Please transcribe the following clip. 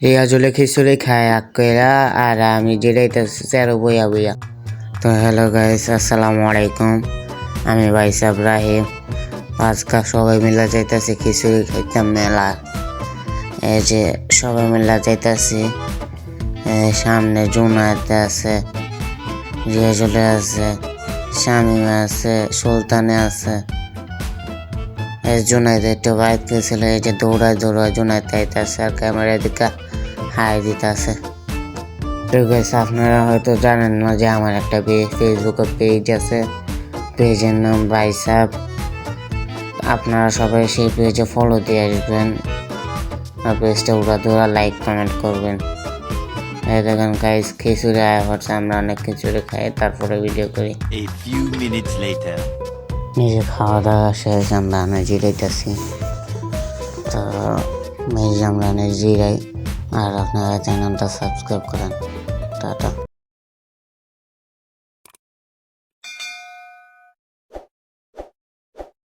এই আসলে খিচুড়ি খায় আক্কেরা আর আমি যেটাইতেছি চেরো বইয়া বইয়া। তো হ্যালো গাইস, আসসালামু আলাইকুম। আমি ভাইসাব রাহিম। আজকে সবাই মিলে যাইতেছি খিচুড়ি খাইতাম মেলা। এই যে সবাই মিলে যাইতেছি। সামনে জুনায়েতে আছে, রিয়াজুলে আছে, শামিমা আছে, সুলতানে আছে। জুনাইদ একটু বাইক গেছিল, এই যে দৌড়ায় দৌড়ায় জুনাইদ আইতেছে আর ক্যামেরা দিকে হাই দিতেছে। তো গাইস, আপনারা হয়তো জানেন না যে আমার একটা ফেসবুকে পেজ আছে, পেজের নাম ভাইসাব। আপনারা সবাই সেই পেজে ফলো দিয়ে আসবেন আর পেজটা উড়া লাইক কমেন্ট করবেন। এই দেখেন গাইস, খিচুড়ি আয়া হচ্ছে, আমরা অনেক খিচুড়ি খাই তারপরে ভিডিও করি। নিজে খাওয়া দাওয়া শেষ, আমরা জিরাইতেছি। তো আমরা জিরাই, আর আপনারা চ্যানেলটা সাবস্ক্রাইব করেন। টাটা।